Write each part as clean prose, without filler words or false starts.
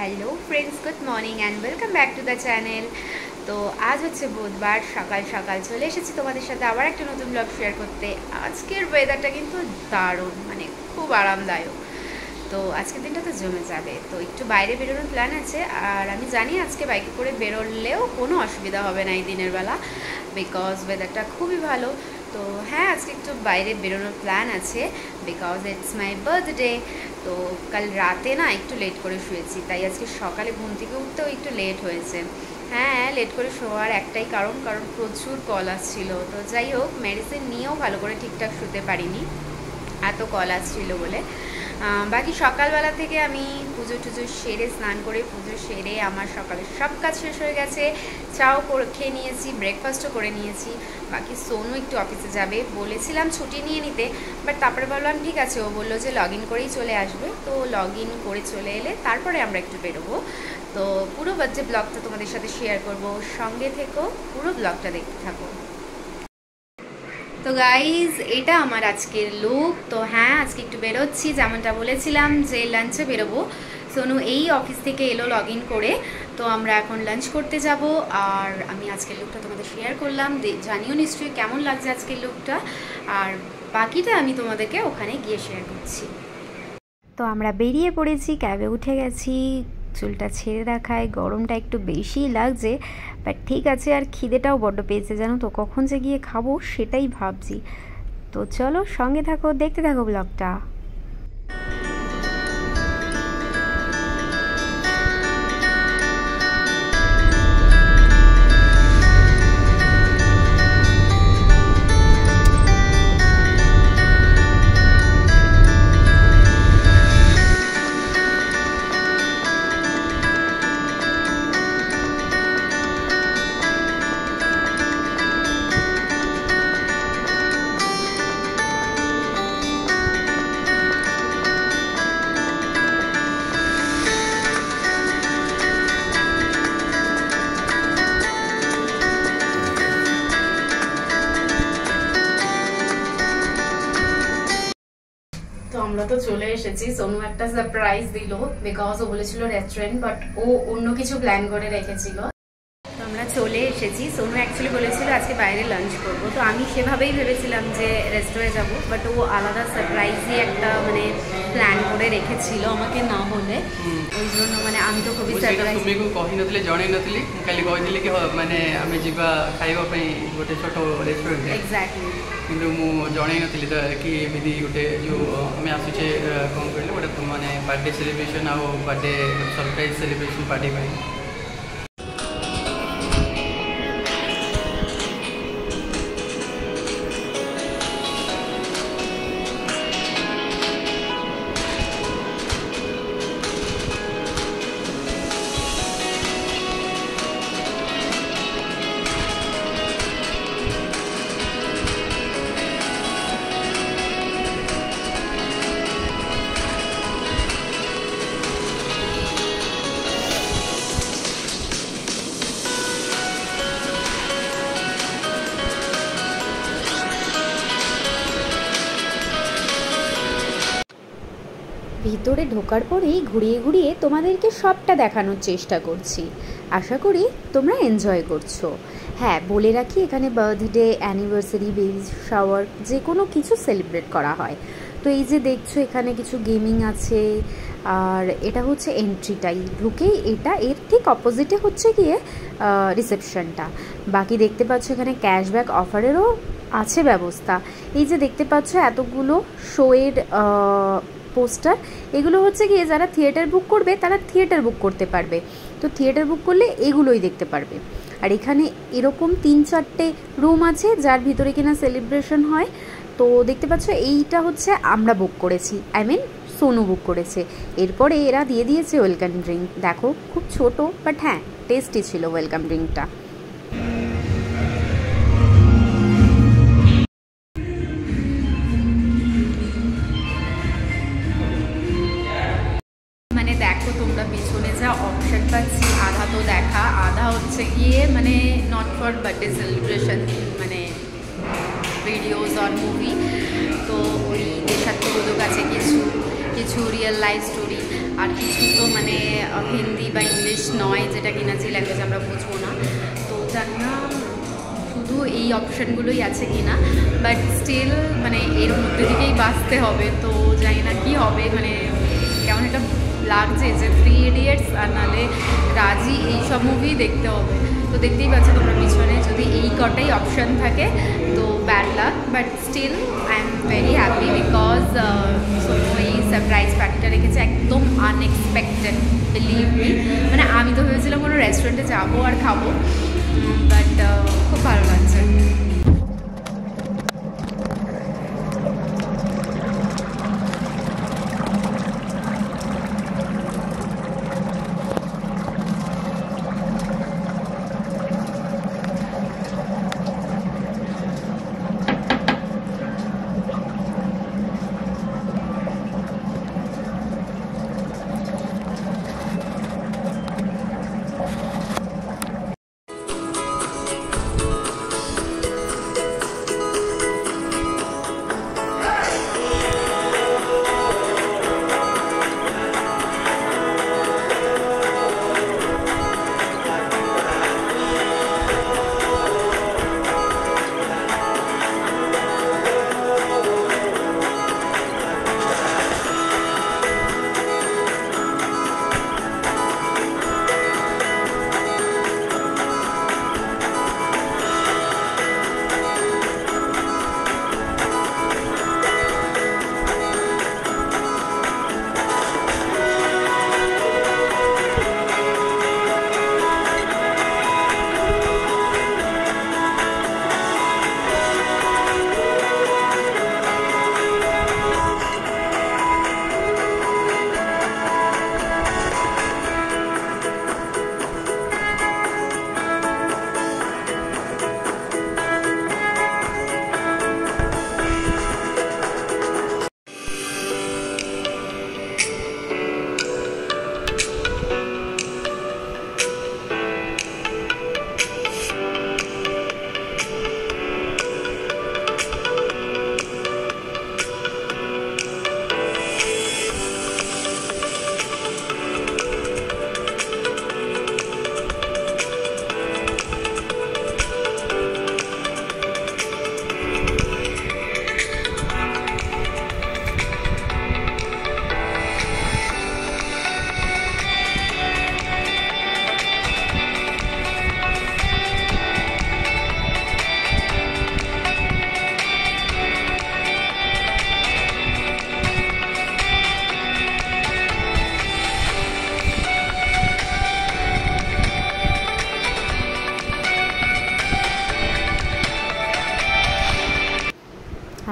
Hello friends, good morning and welcome back to the channel. তো আজ হচ্ছে বুধবার, সকাল সকাল চলে এসেছি তোমাদের সাথে আবার একটা নতুন ব্লগ শেয়ার করতে। আজকের ওয়েদারটা কিন্তু দারুণ, মানে খুব আরামদায়ক। তো আজকের দিনটা তো জমে যাবে, তো একটু বাইরে বেরোনোর প্ল্যান আছে। আর আমি জানি আজকে বাইকে করে বেরোলেও কোনো অসুবিধা হবে না এই দিনের বেলা, বিকজ ওয়েদারটা খুবই ভালো। তো হ্যাঁ, আজকে একটু বাইরে বেরোনোর প্ল্যান আছে বিকজ ইটস মাই বার্থডে। তো কাল রাতে না একটু লেট করে শুয়েছি, তাই আজকে সকালে ঘুম থেকে উঠতেও একটু লেট হয়েছে। হ্যাঁ, লেট করে শোয়ার একটাই কারণ প্রচুর কল আসছিল। তো যাই হোক, মেডিসিন নিয়েও ভালো করে ঠিকঠাক শুতে পারিনি, এত কল আসছিল বলে। বাকি সকালবেলা থেকে আমি পুজো টুজো সেরে, স্নান করে পুজো সেরে আমার সকালের সব কাজ শেষ হয়ে গেছে। চাও খেয়ে নিয়েছি, ব্রেকফাস্টও করে নিয়েছি। বাকি সোনু একটু অফিসে যাবে, বলেছিলাম ছুটি নিয়ে নিতে, বাট তারপরে বললাম ঠিক আছে। ও বললো যে লগ ইন করেই চলে আসবে, তো লগ ইন করে চলে এলে তারপরে আমরা একটু বেরোবো। তো পুরো বার্থডে ব্লগটা তোমাদের সাথে শেয়ার করবো, সঙ্গে থেকো, পুরো ব্লগটা দেখতে থাকো। তো গাইজ, এটা আমার আজকের লুক। তো হ্যাঁ, আজকে একটু বেরোচ্ছি, যেমনটা বলেছিলাম যে লাঞ্চে বেরোবো। সোনু এই অফিস থেকে এলো লগ ইন করে, তো আমরা এখন লাঞ্চ করতে যাব। আর আমি আজকের লুকটা তোমাদের শেয়ার করলাম, জানিও নিশ্চয়ই কেমন লাগছে আজকের লুকটা। আর বাকিটা আমি তোমাদেরকে ওখানে গিয়ে শেয়ার করছি। তো আমরা বেরিয়ে পড়েছি, ক্যাবে উঠে গেছি। চুলটা ছেড়ে রাখায় গরমটা একটু বেশিই লাগছে, বাট ঠিক আছে। আর খিদেটাও বড্ড পেয়েছে জানো তো, কখন যে গিয়ে খাবো সেটাই ভাবছি। তো চলো সঙ্গে থাকো, দেখতে থাকো ব্লগটা। তো আমরা তো চলে এসেছি। সোনু একটা সারপ্রাইজ দিল, বিকজ ও বলেছিল রেস্টুরেন্ট, বাট ও অন্য কিছু প্ল্যান করে রেখেছিল। তো আমরা চলে এসেছি। সোনু অ্যাকচুয়ালি বলেছিল আজকে বাইরে লাঞ্চ করবো, তো আমি সেভাবেই ভেবেছিলাম যে রেস্টুরেন্টে যাবো, বাট ও আলাদা সারপ্রাইজই একটা মানে প্ল্যান করে রেখেছিল আমাকে না বলে। ওই জন্য মানে আমি তো খুবই সারপ্রাইজ। তুমি কହି নথিলে জଣେଇ নথিলি, খালি କହିଥିଲି କି ମାନେ ଆମେ ଯିବା ଖାଇବା ପାଇଁ ଗୋଟେ ଛୋଟ ରେଷ୍ଟୁରାଣ୍ଟ। ଏକ୍ଜାକ୍ଟଲି। କିନ୍ତୁ ମୁଁ ଜଣେଇ ନଥିଲି ତ କି ଏମିତି ଗୋଟେ ଯେଉଁ ଆମେ ଆସୁଛେ କ'ଣ କହିଲେ ଗୋଟେ ମାନେ ବାର୍ଥଡେ ସେଲିବ୍ରେସନ୍ ଆଉ ବାର୍ଥଡେ ସରପ୍ରାଇଜ୍ ସେଲିବ୍ରେସନ୍ ପାର୍ଟି ପାଇଁ। ভিতরে ঢোকার পরেই ঘুরিয়ে ঘুরিয়ে তোমাদেরকে সবটা দেখানোর চেষ্টা করছি। আশা করি তোমরা এনজয় করছো। হ্যাঁ, বলে রাখি এখানে বার্থডে, অ্যানিভার্সারি, বেবি শাওয়ার যে কোনো কিছু সেলিব্রেট করা হয়। তো এই যে দেখছো এখানে কিছু গেমিং আছে, আর এটা হচ্ছে এন্ট্রিটাই। ঢুকেই এটা, এর ঠিক অপোজিটে হচ্ছে গিয়ে রিসেপশনটা। বাকি দেখতে পাচ্ছ এখানে ক্যাশব্যাক অফারেরও আছে ব্যবস্থা। এই যে দেখতে পাচ্ছ এতগুলো শোয়ের পোস্টার, এগুলো হচ্ছে গিয়ে যারা থিয়েটার বুক করবে তারা থিয়েটার বুক করতে পারবে। তো থিয়েটার বুক করলে এগুলোই দেখতে পারবে। আর এখানে এরকম 3-4টে রুম আছে যার ভিতরে কিনা সেলিব্রেশন হয়। তো দেখতে পাচ্ছ এইটা হচ্ছে আমরা বুক করেছি, আই মিন সোনু বুক করেছে। এরপরে এরা দিয়ে দিয়েছে ওয়েলকাম ড্রিঙ্ক। দেখো খুব ছোট, বাট হ্যাঁ টেস্টি ছিল ওয়েলকাম ড্রিঙ্কটা। মানে দেখো তোমরা পিছনে যা অপশন পাচ্ছি, আধা তো দেখা, আধা হচ্ছে গিয়ে মানে নট ফর বার্থডে সেলিব্রেশন, মানে ভিডিওস অন মুভি। তো ওই দেশাত্মবোধক আছে কিছু কিছু রিয়েল লাইফ স্টোরি। আর কিছু তো মানে হিন্দি বা ইংলিশ নয়, যেটা কিনা যে ল্যাঙ্গুয়েজ আমরা বুঝবো না। তো জানি না শুধু এই অপশানগুলোই আছে কি না, বাট স্টিল মানে এর মধ্যে থেকেই বাঁচতে হবে। তো জানি না কী হবে, মানে কেমন একটা লাগছে যে 3 ইডিয়টস আর নাহলে রাজি এইসব মুভি দেখতে হবে। তো দেখতেই পাচ্ছ তোমরা পিছনে, যদি এই কটাই অপশান থাকে তো bad luck, but still I am very happy because এই সারপ্রাইজ পার্টিটা রেখেছে একদম আনএক্সপেক্টেড, বিলিভ মি। মানে আমি তো ভেবেছিলাম কোনো রেস্টুরেন্টে যাবো আর খাবো, বাট খুব ভালো লাগছে।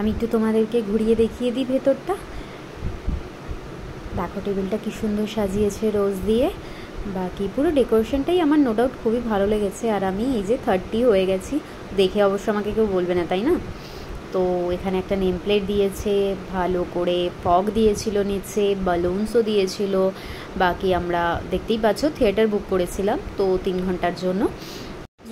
আমি একটু তোমাদেরকে ঘুরিয়ে দেখিয়ে দিই ভেতরটা। দেখো টেবিলটা কি সুন্দর সাজিয়েছে রোজ দিয়ে, বাকি পুরো ডেকোরেশনটাই আমার নো ডাউট খুবই ভালো লেগেছে। আর আমি এই যে 30 হয়ে গেছি, দেখে অবশ্য আমাকে কেউ বলবে না, তাই না? তো এখানে একটা নেম প্লেট দিয়েছে, ভালো করে ফগ দিয়েছিল, নিচে বালুনসও দিয়েছিল। বাকি আমরা দেখতেই পাচ্ছ থিয়েটার বুক করেছিলাম তো 3 ঘন্টার জন্য,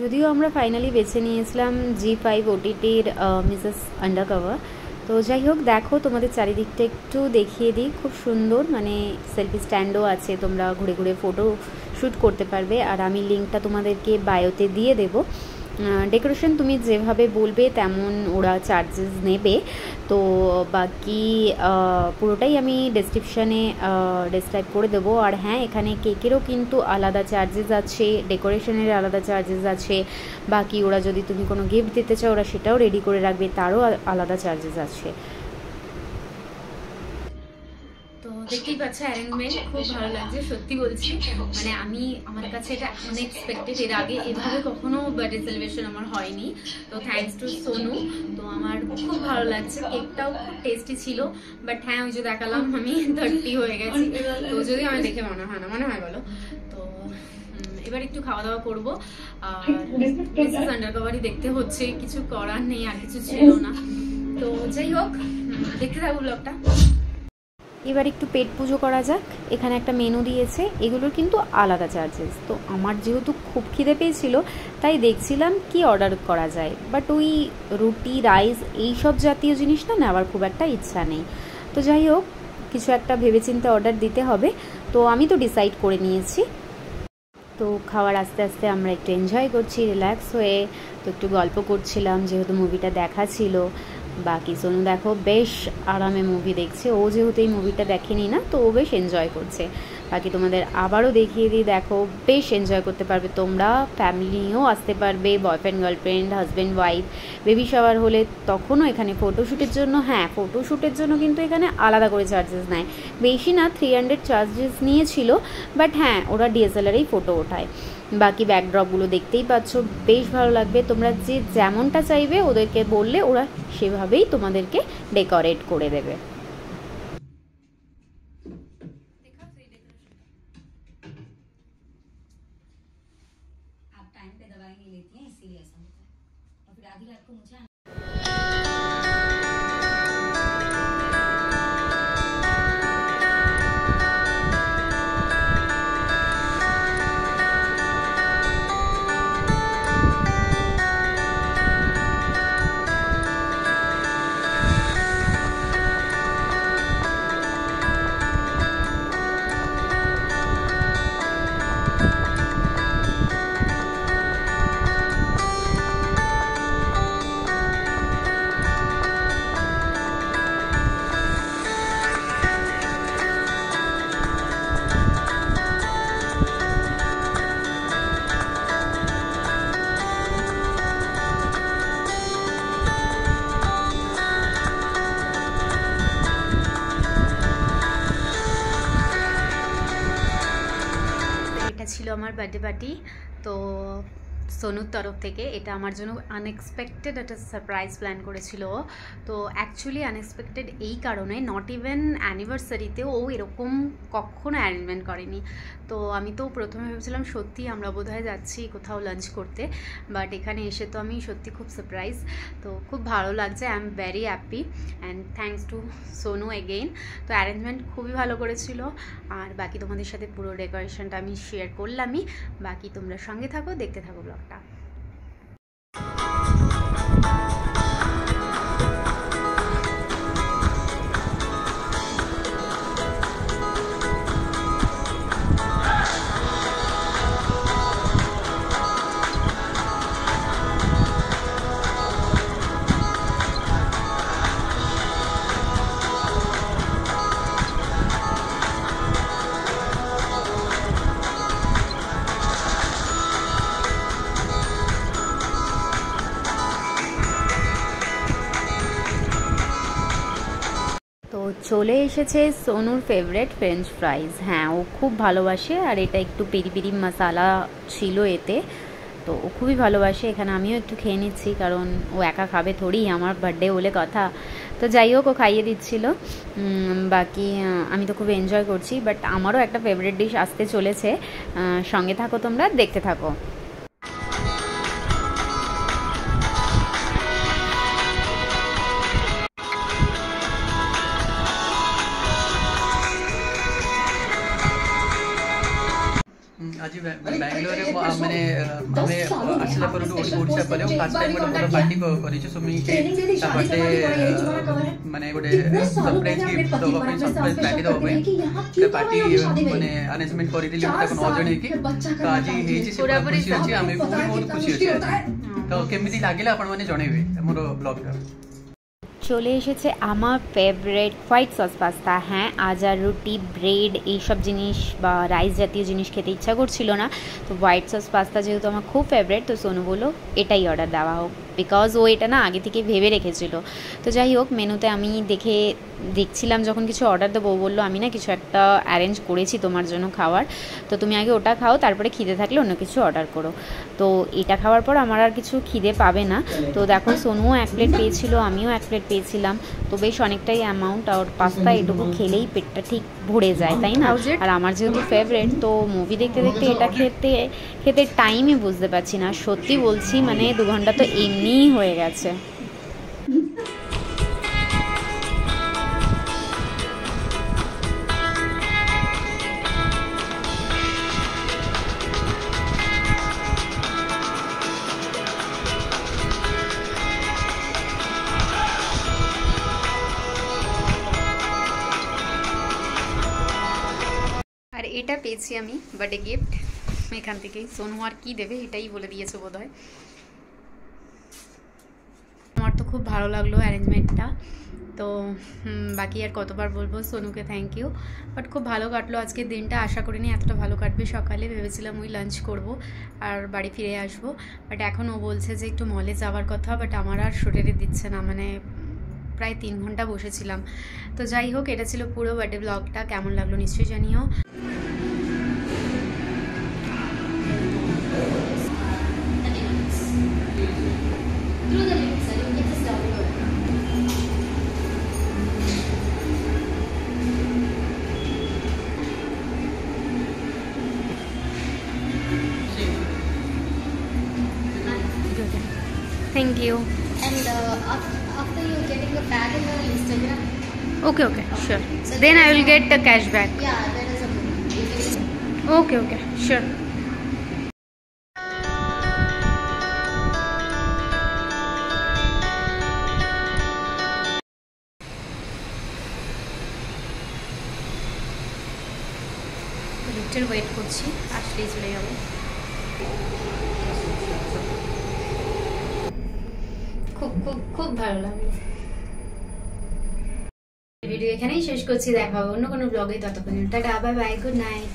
যদিও আমরা ফাইনালি বেছে নিয়েছিলাম জি5 ওটিটির মিসেস আন্ডারকভার। তো যাই হোক, দেখো তোমাদের চারিদিকটা একটু দেখিয়ে দিই, খুব সুন্দর, মানে সেলফি স্ট্যান্ডও আছে, তোমরা ঘুরে ঘুরে ফটো শ্যুট করতে পারবে। আর আমি লিঙ্কটা তোমাদেরকে বায়োতে দিয়ে দেবো। ডেকোরেশন তুমি যেভাবে বলবে তেমন ওরা চার্জেস নেবে। তো বাকি পুরোটাই আমি ডেসক্রিপশানে ডেসক্রাইব করে দেবো। আর হ্যাঁ, এখানে কেকেরও কিন্তু আলাদা চার্জেস আছে, ডেকোরেশনের আলাদা চার্জেস আছে। বাকি ওরা যদি তুমি কোনো গিফট দিতে চাও ওরা সেটাও রেডি করে রাখবে, তারও আলাদা চার্জেস আছে। তো দেখতেই পাচ্ছ অ্যারেঞ্জমেন্ট খুব ভালো লাগছে, সত্যি বলছি। মানে আমার কাছে এটা আনএক্সপেক্টেড, এর আগে এভাবে কখনো বার্থডে সেলিব্রেশন আমার হয়নি। তো থ্যাঙ্কস টু সোনু। তো আমার খুব ভালো লাগছে, কেকটাও খুব টেস্টি ছিল। বাট হ্যাঁ, ওই যে দেখালাম আমি 30 হয়ে গেছি, তো যদি আমি দেখে মনে হয় না, মনে হয় বলো। তো এবার একটু খাওয়া দাওয়া করবো। আর মিসেস আন্ডারকভারই দেখতে হচ্ছে, কিছু করার নেই, আর কিছু ছিল না। তো যাই হোক, দেখতে থাকবো ব্লগটা। এবার একটু পেট পুজো করা যাক। এখানে একটা মেনু দিয়েছে, এগুলোর কিন্তু আলাদা চার্জেস। তো আমার যেহেতু খুব খিদে পেয়েছিল তাই দেখছিলাম কি অর্ডার করা যায়, বাট ওই রুটি রাইস এই সব জাতীয় জিনিস না নেওয়ার খুব একটা ইচ্ছা নেই। তো যাই হোক, কিছু একটা ভেবেচিন্তে অর্ডার দিতে হবে। তো আমি তো ডিসাইড করে নিয়েছি। তো খাওয়ার আস্তে আস্তে আমরা একটু এনজয় করছি রিল্যাক্স হয়ে, তো একটু গল্প করছিলাম যেহেতু মুভিটা দেখা ছিল। বাকি সোনু দেখো বেশ আরামে মুভি দেখছে, ও যেহেতু এই মুভিটা দেখেনি না, তো ও বেশ এনজয় করছে। বাকি তোমাদের আবারও দেখিয়ে দিই, দেখো বেশ এনজয় করতে পারবে তোমরা, ফ্যামিলি নিয়েও আসতে পারবে, boyfriend girlfriend husband wife, baby shower হলে তখনও এখানে ফটোশ্যুটের জন্য, হ্যাঁ ফটোশ্যুটের জন্য কিন্তু এখানে আলাদা করে চার্জেস নেয়, বেশি না 300 চার্জেস নিয়েছিল, বাট হ্যাঁ ওরা ডিএসএলআরেই ফটো ওঠায়। বাকি ব্যাকড্রপগুলো দেখতেই পাচ্ছ, বেশ ভালো লাগবে, তোমরা যে যেমনটা চাইবে ওদেরকে বললে ওরা সেভাবেই তোমাদেরকে ডেকোরেট করে দেবে। ছিল আমার বার্থডে পার্টি। তো সোনুর তরফ থেকে এটা আমার জন্য আনএক্সপেক্টেড একটা সারপ্রাইজ প্ল্যান করেছিল। তো অ্যাকচুয়ালি আনএক্সপেক্টেড এই কারণে, নট ইভেন অ্যানিভার্সারিতেও ও এরকম কখনো অ্যারেঞ্জমেন্ট করেনি। তো আমি তো প্রথমে ভেবেছিলাম সত্যি আমরা বোধহয় যাচ্ছি কোথাও লাঞ্চ করতে, বাট এখানে এসে তো আমি সত্যি খুব সারপ্রাইজ। তো খুব ভালো লাগছে, I am very happy and thanks to Sonu again. তো অ্যারেঞ্জমেন্ট খুবই ভালো করেছিল, আর বাকি তোমাদের সাথে পুরো ডেকোরেশনটা আমি শেয়ার করলামই। বাকি তোমরা সঙ্গে থাকো, দেখতে থাকো ব্লগটা। চলে এসেছে সোনুর ফেভারিট ফ্রেঞ্চ ফ্রাইজ। হ্যাঁ ও খুব ভালোবাসে, আর এটা একটু পেরি পেরি মশালা ছিল এতে, তো ও খুবই ভালোবাসে। এখানে আমিও একটু খেয়ে নিচ্ছি, কারণ ও একা খাবে থোড়ি, আমার বার্থডে বলে কথা। তো যাই হোক ও খাইয়ে দিচ্ছিল। বাকি আমি তো খুব এনজয় করছি, বাট আমারও একটা ফেভারিট ডিশ আসতে চলেছে, সঙ্গে থাকো তোমরা, দেখতে থাকো। आज बैंगलोर मैंने हमें आसला पर ओडिशा पर फर्स्ट टाइम गोटे बड़ पार्टी करिछु सो मी बर्थडे माने गोटे सरप्राइज गिफ्ट दबा पई, सरप्राइज पार्टी दबा पई ते पार्टी माने अरेंजमेंट करि दिली मते कोन अजण की। तो आज हेची से खुशी अछि, हमें बहुत खुशी अछि आज। तो केमिति लागेला आपण माने जणेबे हमरो ब्लॉग का। চলে এসেছে আমার ফেভারিট হোয়াইট সস পাস্তা। হ্যাঁ আজ আর রুটি ব্রেড এইসব জিনিস বা রাইস জাতীয় জিনিস খেতে ইচ্ছা করছিল না, তো হোয়াইট সস পাস্তা যেহেতু আমার খুব ফেভারিট, তো সোনু বললো এটাই অর্ডার দেওয়া হোক, বিকজ ও এটা না আগে থেকে ভেবে রেখেছিল। তো যাই হোক মেনুতে আমি দেখছিলাম যখন কিছু অর্ডার দেবো, ও বললো আমি না কিছু একটা অ্যারেঞ্জ করেছি তোমার জন্য খাওয়ার, তো তুমি আগে ওটা খাও, তারপরে খিদে থাকলে অন্য কিছু অর্ডার করো। তো এটা খাওয়ার পর আমার আর কিছু খিদে পাবে না। তো দেখো সোনুও 1 প্লেট পেয়েছিল, আমিও 1 প্লেট পেয়েছিলাম, তো বেশ অনেকটাই অ্যামাউন্ট। আর পাস্তা এটুকু খেলেই পেটটা ঠিক ভরে যায়, তাই না? আর আমার যেহেতু ফেভারিট, তো মুভি দেখতে দেখতে এটা খেতে খেতে টাইমই বুঝতে পারছি না, সত্যি বলছি, মানে 2 ঘন্টা তো এমনিই হয়ে গেছে। শাড়িটা পেয়েছি আমি বার্থডে গিফট এখান থেকেই। সোনু আর কি দেবে এটাই বলে দিয়েছে বোধহয়। আমার তো খুব ভালো লাগলো অ্যারেঞ্জমেন্টটা। তো বাকি আর কতবার বলবো সোনুকে থ্যাংক ইউ। বাট খুব ভালো কাটলো আজকের দিনটা, আশা করিনি এতটা ভালো কাটবে। সকালে ভেবেছিলাম ওই লাঞ্চ করব আর বাড়ি ফিরে আসবো, বাট এখন ও বলছে যে একটু মলে যাওয়ার কথা, বাট আমার আর শরীরে দিচ্ছে না, মানে প্রায় 3 ঘন্টা বসেছিলাম। তো যাই হোক, এটা ছিল পুরো বার্থডে ব্লগটা। কেমন লাগলো নিশ্চয়ই জানিও। Thank you. And after you getting the tag in your Instagram. Okay, sure. Then I will get the cashback. Yeah, there is a book. Okay, sure. লিফটের ওয়েট করছি, আসলেই চলে যাবো। খুব ভালো লাগলো। ভিডিও এখানেই শেষ করছি, দেখা হবে অন্য কোনো ব্লগে। ততক্ষণ tata, bye bye, good night.